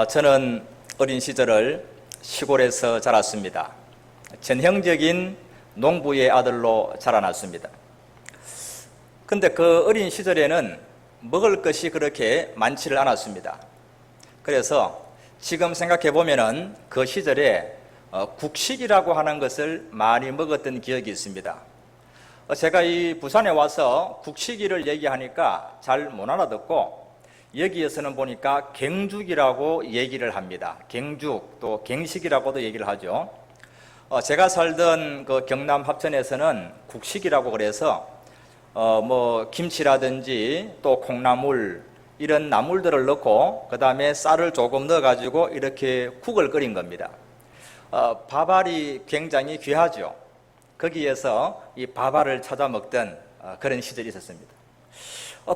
저는 어린 시절을 시골에서 자랐습니다. 전형적인 농부의 아들로 자라났습니다. 근데 그 어린 시절에는 먹을 것이 그렇게 많지를 않았습니다. 그래서 지금 생각해 보면은 그 시절에 국식이라고 하는 것을 많이 먹었던 기억이 있습니다. 제가 이 부산에 와서 국식이를 얘기하니까 잘 못 알아듣고 여기에서는 보니까 갱죽이라고 얘기를 합니다. 갱죽, 또 갱식이라고도 얘기를 하죠. 제가 살던 그 경남 합천에서는 국식이라고 그래서 김치라든지 또 콩나물 이런 나물들을 넣고 그 다음에 쌀을 조금 넣어가지고 이렇게 국을 끓인 겁니다. 밥알이 굉장히 귀하죠. 거기에서 이 밥알을 찾아 먹던 그런 시절이 있었습니다.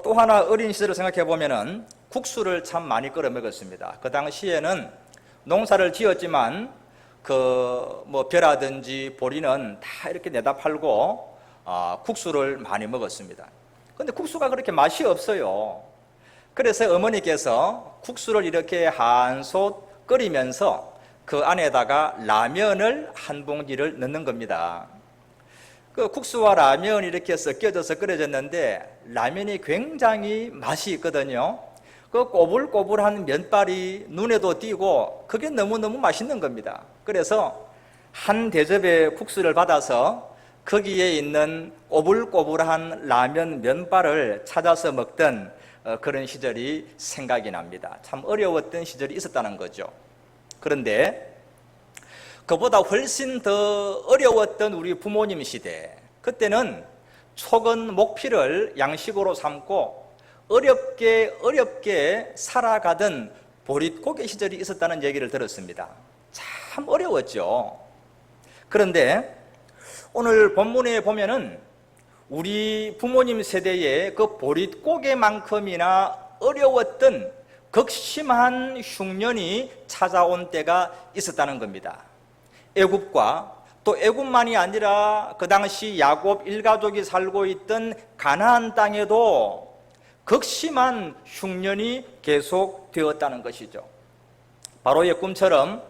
또 하나 어린 시절을 생각해 보면은 국수를 참 많이 끓여 먹었습니다. 그 당시에는 농사를 지었지만 벼라든지 보리는 다 이렇게 내다 팔고 국수를 많이 먹었습니다. 근데 국수가 그렇게 맛이 없어요. 그래서 어머니께서 국수를 이렇게 한솥 끓이면서 그 안에다가 라면을 한 봉지를 넣는 겁니다. 그 국수와 라면이 이렇게 섞여져서 끓여졌는데 라면이 굉장히 맛이 있거든요. 그 꼬불꼬불한 면발이 눈에도 띄고 그게 너무너무 맛있는 겁니다. 그래서 한 대접의 국수를 받아서 거기에 있는 꼬불꼬불한 라면 면발을 찾아서 먹던 그런 시절이 생각이 납니다. 참 어려웠던 시절이 있었다는 거죠. 그런데 그보다 훨씬 더 어려웠던 우리 부모님 시대, 그때는 촉은 목피를 양식으로 삼고 어렵게 살아가던 보릿고개 시절이 있었다는 얘기를 들었습니다. 참 어려웠죠. 그런데 오늘 본문에 보면은 우리 부모님 세대의 그 보릿고개만큼이나 어려웠던 극심한 흉년이 찾아온 때가 있었다는 겁니다. 애굽과 또 애굽만이 아니라 그 당시 야곱 일가족이 살고 있던 가나안 땅에도 극심한 흉년이 계속되었다는 것이죠. 바로의 꿈처럼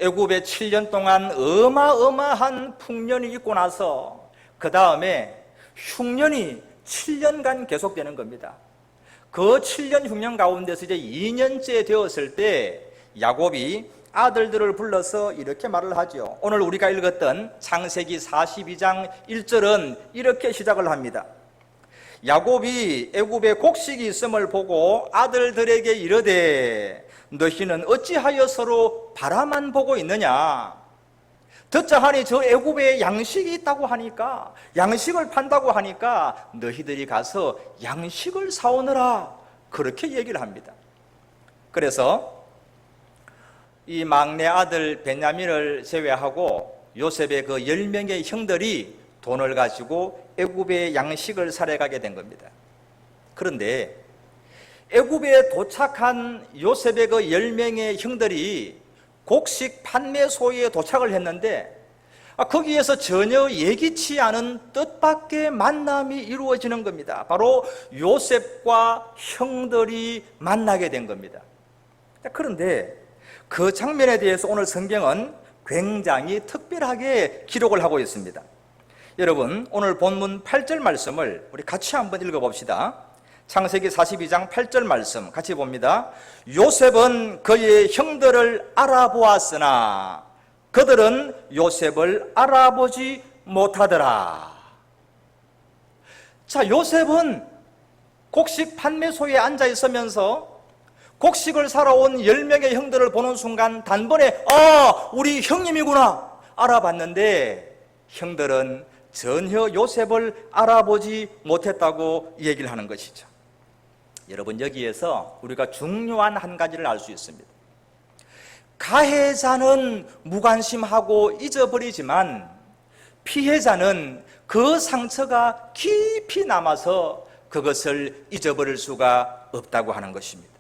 애굽에 7년 동안 어마어마한 풍년이 있고 나서 그 다음에 흉년이 7년간 계속되는 겁니다. 그 7년 흉년 가운데서 이제 2년째 되었을 때 야곱이 아들들을 불러서 이렇게 말을 하죠. 오늘 우리가 읽었던 창세기 42장 1절은 이렇게 시작을 합니다. 야곱이 애굽에 곡식이 있음을 보고 아들들에게 이르되 너희는 어찌하여 서로 바라만 보고 있느냐. 듣자 하니 저 애굽에 양식이 있다고 하니까, 양식을 판다고 하니까 너희들이 가서 양식을 사오느라, 그렇게 얘기를 합니다. 그래서 이 막내 아들 베냐민을 제외하고 요셉의 그 10명의 형들이 돈을 가지고 애굽에 양식을 사러 가게 된 겁니다. 그런데 애굽에 도착한 요셉의 그 10명의 형들이 곡식 판매소에 도착을 했는데 거기에서 전혀 예기치 않은 뜻밖의 만남이 이루어지는 겁니다. 바로 요셉과 형들이 만나게 된 겁니다. 그런데 그 장면에 대해서 오늘 성경은 굉장히 특별하게 기록을 하고 있습니다. 여러분, 오늘 본문 8절 말씀을 우리 같이 한번 읽어봅시다. 창세기 42장 8절 말씀 같이 봅니다. 요셉은 그의 형들을 알아보았으나 그들은 요셉을 알아보지 못하더라. 자, 요셉은 곡식 판매소에 앉아 있으면서 곡식을 사러 온 10명의 형들을 보는 순간 단번에 우리 형님이구나 알아봤는데 형들은 전혀 요셉을 알아보지 못했다고 얘기를 하는 것이죠. 여러분, 여기에서 우리가 중요한 한 가지를 알 수 있습니다. 가해자는 무관심하고 잊어버리지만 피해자는 그 상처가 깊이 남아서 그것을 잊어버릴 수가 없다고 하는 것입니다.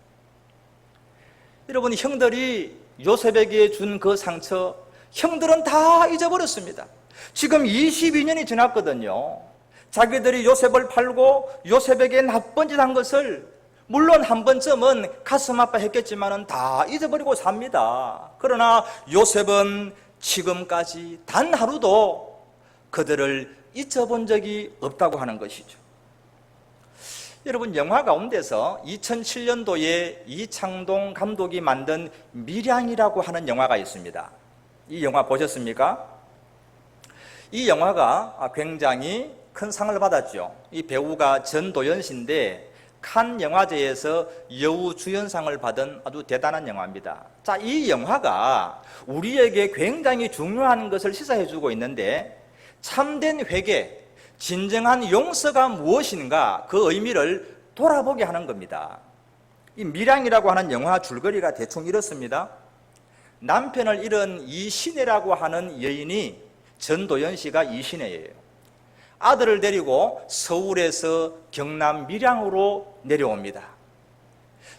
여러분, 형들이 요셉에게 준 그 상처, 형들은 다 잊어버렸습니다. 지금 22년이 지났거든요. 자기들이 요셉을 팔고 요셉에게 나쁜 짓 한 것을 물론 한 번쯤은 가슴 아파했겠지만은 다 잊어버리고 삽니다. 그러나 요셉은 지금까지 단 하루도 그들을 잊어본 적이 없다고 하는 것이죠. 여러분, 영화 가운데서 2007년도에 이창동 감독이 만든 밀양이라고 하는 영화가 있습니다. 이 영화 보셨습니까? 이 영화가 굉장히 큰 상을 받았죠. 이 배우가 전도연 씨인데 칸 영화제에서 여우 주연상을 받은 아주 대단한 영화입니다. 자, 이 영화가 우리에게 굉장히 중요한 것을 시사해주고 있는데, 참된 회개, 진정한 용서가 무엇인가, 그 의미를 돌아보게 하는 겁니다. 이 밀양이라고 하는 영화 줄거리가 대충 이렇습니다. 남편을 잃은 이신혜라고 하는 여인이, 전도연 씨가 이신혜예요. 아들을 데리고 서울에서 경남 밀양으로 내려옵니다.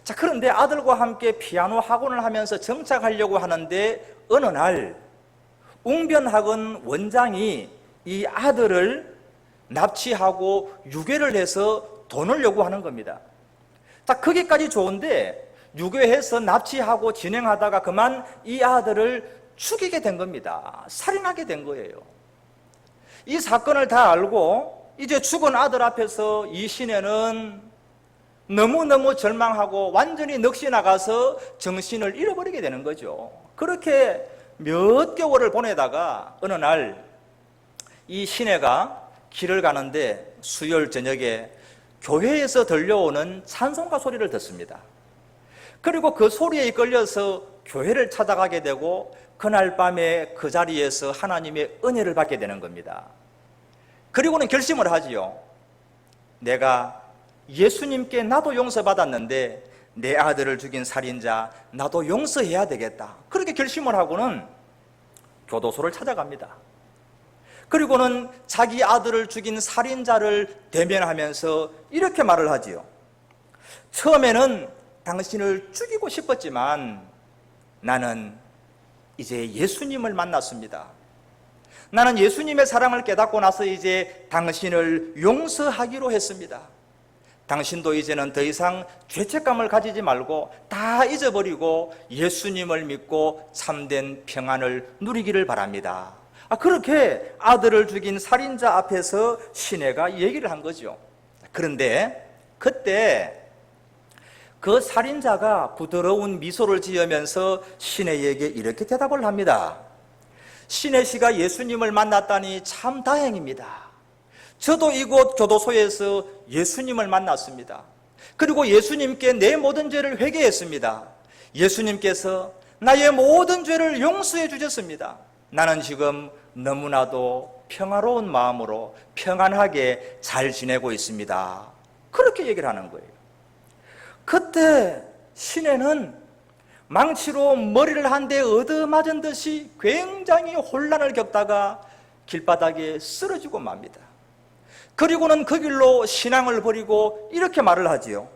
자, 그런데 아들과 함께 피아노 학원을 하면서 정착하려고 하는데, 어느 날 웅변학원 원장이 이 아들을 납치하고 유괴를 해서 돈을 요구하는 겁니다. 자, 거기까지 좋은데 유괴해서 납치하고 진행하다가 그만 이 아들을 죽이게 된 겁니다. 살인하게 된 거예요. 이 사건을 다 알고 이제 죽은 아들 앞에서 이신혜는 너무너무 절망하고 완전히 넋이 나가서 정신을 잃어버리게 되는 거죠. 그렇게 몇 개월을 보내다가 어느 날 이 신혜가 길을 가는데 수요일 저녁에 교회에서 들려오는 찬송가 소리를 듣습니다. 그리고 그 소리에 이끌려서 교회를 찾아가게 되고 그날 밤에 그 자리에서 하나님의 은혜를 받게 되는 겁니다. 그리고는 결심을 하지요. 내가 예수님께 나도 용서받았는데 내 아들을 죽인 살인자 나도 용서해야 되겠다. 그렇게 결심을 하고는 교도소를 찾아갑니다. 그리고는 자기 아들을 죽인 살인자를 대면하면서 이렇게 말을 하지요. 처음에는 당신을 죽이고 싶었지만 나는 이제 예수님을 만났습니다. 나는 예수님의 사랑을 깨닫고 나서 이제 당신을 용서하기로 했습니다. 당신도 이제는 더 이상 죄책감을 가지지 말고 다 잊어버리고 예수님을 믿고 참된 평안을 누리기를 바랍니다. 그렇게 아들을 죽인 살인자 앞에서 신혜가 얘기를 한 거죠. 그런데 그때 그 살인자가 부드러운 미소를 지으면서 신혜에게 이렇게 대답을 합니다. 신혜 씨가 예수님을 만났다니 참 다행입니다. 저도 이곳 교도소에서 예수님을 만났습니다. 그리고 예수님께 내 모든 죄를 회개했습니다. 예수님께서 나의 모든 죄를 용서해 주셨습니다. 나는 지금 너무나도 평화로운 마음으로 평안하게 잘 지내고 있습니다. 그렇게 얘기를 하는 거예요. 그때 신혜는 망치로 머리를 한 대 얻어맞은 듯이 굉장히 혼란을 겪다가 길바닥에 쓰러지고 맙니다. 그리고는 그 길로 신앙을 버리고 이렇게 말을 하지요.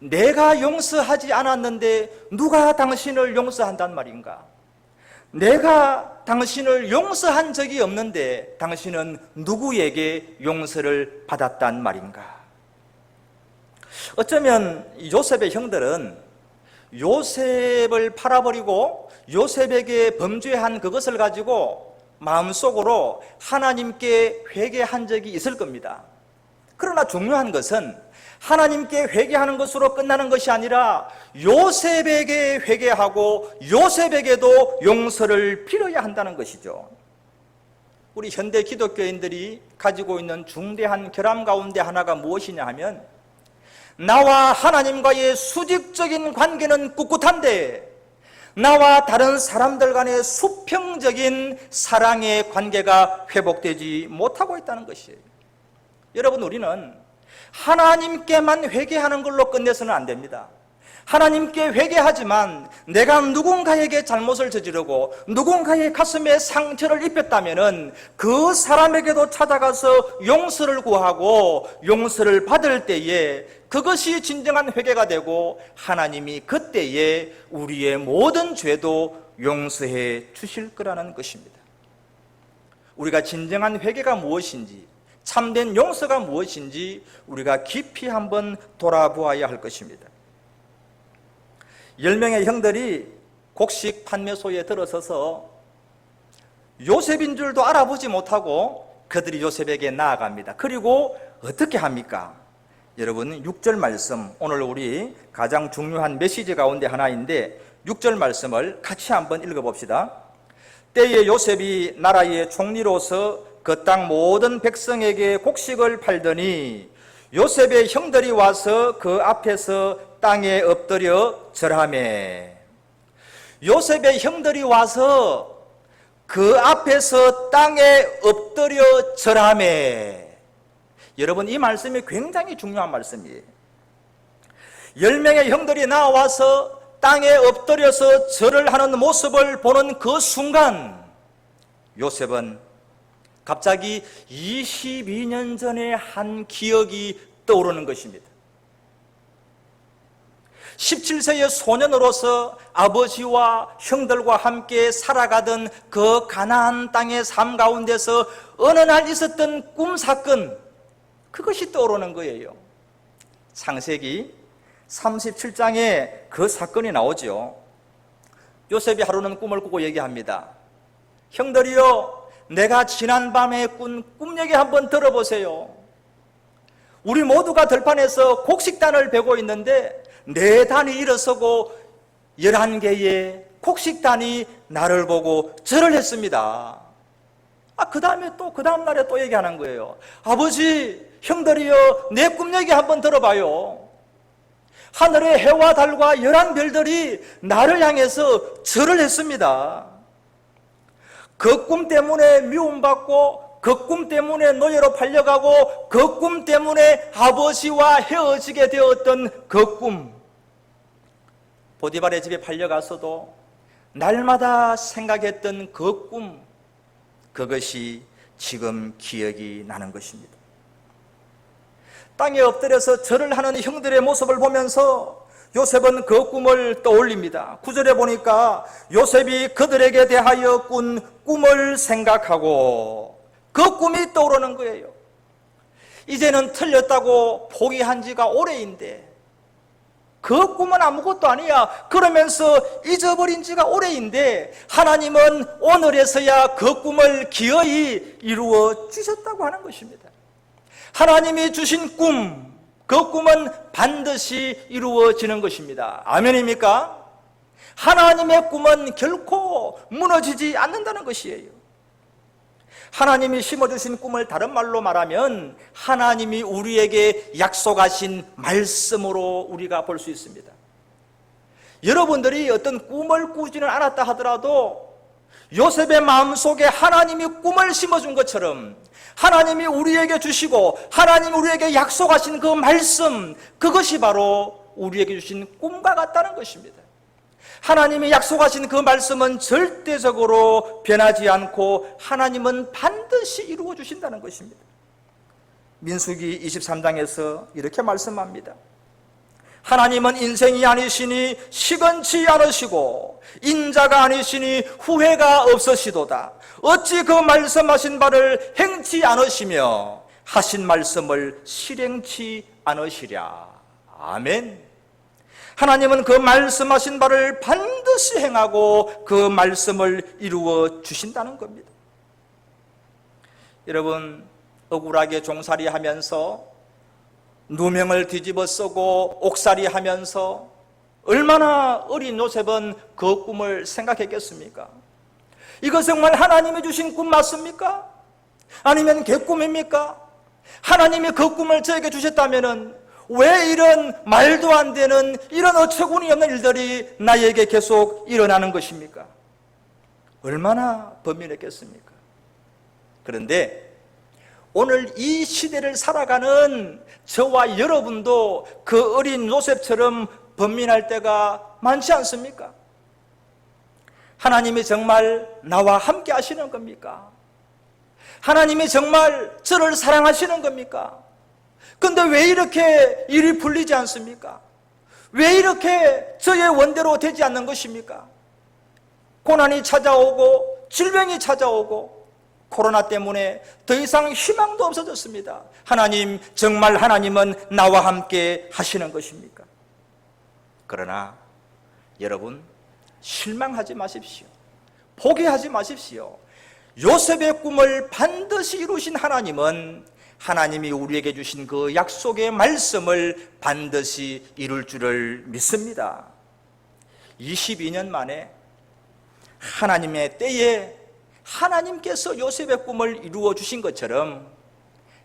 내가 용서하지 않았는데 누가 당신을 용서한단 말인가? 내가 당신을 용서한 적이 없는데 당신은 누구에게 용서를 받았단 말인가? 어쩌면 요셉의 형들은 요셉을 팔아버리고 요셉에게 범죄한 그것을 가지고 마음속으로 하나님께 회개한 적이 있을 겁니다. 그러나 중요한 것은 하나님께 회개하는 것으로 끝나는 것이 아니라 요셉에게 회개하고 요셉에게도 용서를 빌어야 한다는 것이죠. 우리 현대 기독교인들이 가지고 있는 중대한 결함 가운데 하나가 무엇이냐 하면, 나와 하나님과의 수직적인 관계는 꿋꿋한데 나와 다른 사람들 간의 수평적인 사랑의 관계가 회복되지 못하고 있다는 것이에요. 여러분, 우리는 하나님께만 회개하는 걸로 끝내서는 안 됩니다. 하나님께 회개하지만 내가 누군가에게 잘못을 저지르고 누군가의 가슴에 상처를 입혔다면 그 사람에게도 찾아가서 용서를 구하고 용서를 받을 때에 그것이 진정한 회개가 되고 하나님이 그때에 우리의 모든 죄도 용서해 주실 거라는 것입니다. 우리가 진정한 회개가 무엇인지, 참된 용서가 무엇인지 우리가 깊이 한번 돌아보아야 할 것입니다. 10명의 형들이 곡식 판매소에 들어서서 요셉인 줄도 알아보지 못하고 그들이 요셉에게 나아갑니다. 그리고 어떻게 합니까? 여러분 6절 말씀, 오늘 우리 가장 중요한 메시지 가운데 하나인데 6절 말씀을 같이 한번 읽어봅시다. 때에 요셉이 나라의 총리로서 그 땅 모든 백성에게 곡식을 팔더니 요셉의 형들이 와서 그 앞에서 땅에 엎드려 절하매. 요셉의 형들이 와서 그 앞에서 땅에 엎드려 절하매. 여러분 이 말씀이 굉장히 중요한 말씀이에요. 10명의 형들이 나와서 땅에 엎드려서 절을 하는 모습을 보는 그 순간 요셉은 갑자기 22년 전의 한 기억이 떠오르는 것입니다. 17세의 소년으로서 아버지와 형들과 함께 살아가던 그 가나안 땅의 삶 가운데서 어느 날 있었던 꿈 사건, 그것이 떠오르는 거예요. 창세기 37장에 그 사건이 나오죠. 요셉이 하루는 꿈을 꾸고 얘기합니다. 형들이요, 내가 지난밤에 꾼 꿈 얘기 한번 들어보세요. 우리 모두가 들판에서 곡식단을 베고 있는데 4단이 일어서고 11개의 곡식단이 나를 보고 절을 했습니다. 그 다음에 또 그 다음 날에 또 얘기하는 거예요. 아버지, 형들이요, 내 꿈 얘기 한번 들어봐요. 하늘의 해와 달과 11별들이 나를 향해서 절을 했습니다. 그 꿈 때문에 미움받고 그 꿈 때문에 노예로 팔려가고 그 꿈 때문에 아버지와 헤어지게 되었던 그 꿈, 보디발의 집에 팔려가서도 날마다 생각했던 그 꿈, 그것이 지금 기억이 나는 것입니다. 땅에 엎드려서 절을 하는 형들의 모습을 보면서 요셉은 그 꿈을 떠올립니다. 9절에 보니까 요셉이 그들에게 대하여 꾼 꿈을 생각하고 그 꿈이 떠오르는 거예요. 이제는 틀렸다고 포기한 지가 오래인데 그 꿈은 아무것도 아니야 그러면서 잊어버린 지가 오래인데 하나님은 오늘에서야 그 꿈을 기어이 이루어 주셨다고 하는 것입니다. 하나님이 주신 꿈, 그 꿈은 반드시 이루어지는 것입니다. 아멘입니까? 하나님의 꿈은 결코 무너지지 않는다는 것이에요. 하나님이 심어주신 꿈을 다른 말로 말하면 하나님이 우리에게 약속하신 말씀으로 우리가 볼 수 있습니다. 여러분들이 어떤 꿈을 꾸지는 않았다 하더라도 요셉의 마음속에 하나님이 꿈을 심어준 것처럼 하나님이 우리에게 주시고 하나님이 우리에게 약속하신 그 말씀, 그것이 바로 우리에게 주신 꿈과 같다는 것입니다. 하나님이 약속하신 그 말씀은 절대적으로 변하지 않고 하나님은 반드시 이루어 주신다는 것입니다. 민수기 23장에서 이렇게 말씀합니다. 하나님은 인생이 아니시니 시건치 않으시고 인자가 아니시니 후회가 없으시도다. 어찌 그 말씀하신 바를 행치 않으시며 하신 말씀을 실행치 않으시랴. 아멘. 하나님은 그 말씀하신 바를 반드시 행하고 그 말씀을 이루어 주신다는 겁니다. 여러분, 억울하게 종살이 하면서 누명을 뒤집어 쓰고 옥살이 하면서 얼마나 어린 요셉은 그 꿈을 생각했겠습니까? 이거 정말 하나님이 주신 꿈 맞습니까? 아니면 개꿈입니까? 하나님이 그 꿈을 저에게 주셨다면 왜 이런 말도 안 되는 이런 어처구니 없는 일들이 나에게 계속 일어나는 것입니까? 얼마나 범민했겠습니까? 그런데 오늘 이 시대를 살아가는 저와 여러분도 그 어린 요셉처럼 범민할 때가 많지 않습니까? 하나님이 정말 나와 함께 하시는 겁니까? 하나님이 정말 저를 사랑하시는 겁니까? 근데 왜 이렇게 일이 풀리지 않습니까? 왜 이렇게 저의 원대로 되지 않는 것입니까? 고난이 찾아오고 질병이 찾아오고 코로나 때문에 더 이상 희망도 없어졌습니다. 하나님, 정말 하나님은 나와 함께 하시는 것입니까? 그러나 여러분, 실망하지 마십시오. 포기하지 마십시오. 요셉의 꿈을 반드시 이루신 하나님은 하나님이 우리에게 주신 그 약속의 말씀을 반드시 이룰 줄을 믿습니다. 22년 만에 하나님의 때에 하나님께서 요셉의 꿈을 이루어 주신 것처럼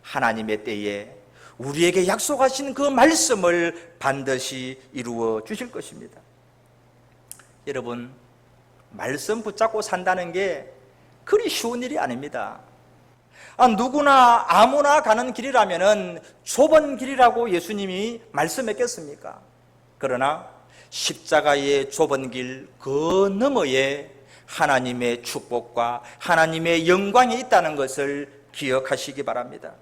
하나님의 때에 우리에게 약속하신 그 말씀을 반드시 이루어 주실 것입니다. 여러분, 말씀 붙잡고 산다는 게 그리 쉬운 일이 아닙니다. 누구나 아무나 가는 길이라면 좁은 길이라고 예수님이 말씀했겠습니까? 그러나 십자가의 좁은 길 그 너머에 하나님의 축복과 하나님의 영광이 있다는 것을 기억하시기 바랍니다.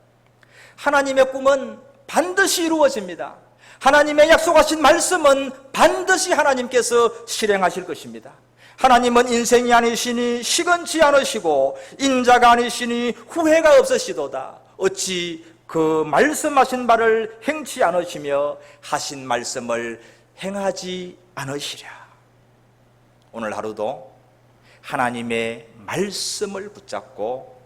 하나님의 꿈은 반드시 이루어집니다. 하나님의 약속하신 말씀은 반드시 하나님께서 실행하실 것입니다. 하나님은 인생이 아니시니 시건치 않으시고 인자가 아니시니 후회가 없으시도다. 어찌 그 말씀하신 바를 행치 않으시며 하신 말씀을 행하지 않으시랴. 오늘 하루도 하나님의 말씀을 붙잡고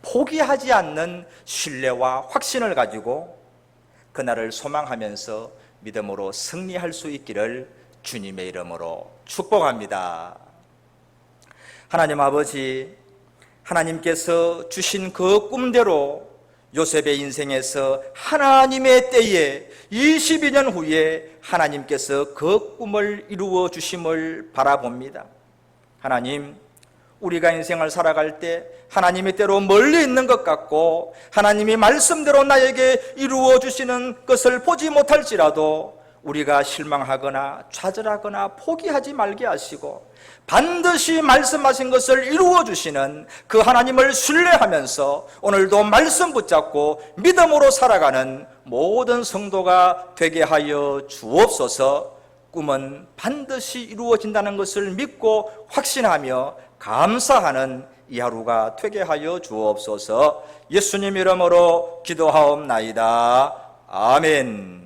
포기하지 않는 신뢰와 확신을 가지고 그날을 소망하면서 믿음으로 승리할 수 있기를 주님의 이름으로 축복합니다. 하나님 아버지, 하나님께서 주신 그 꿈대로 요셉의 인생에서 하나님의 때에 22년 후에 하나님께서 그 꿈을 이루어 주심을 바라봅니다. 하나님, 우리가 인생을 살아갈 때 하나님의 때로 멀리 있는 것 같고 하나님이 말씀대로 나에게 이루어 주시는 것을 보지 못할지라도 우리가 실망하거나 좌절하거나 포기하지 말게 하시고 반드시 말씀하신 것을 이루어 주시는 그 하나님을 신뢰하면서 오늘도 말씀 붙잡고 믿음으로 살아가는 모든 성도가 되게 하여 주옵소서. 꿈은 반드시 이루어진다는 것을 믿고 확신하며 감사하는 이 하루가 되게 하여 주옵소서. 예수님 이름으로 기도하옵나이다. 아멘.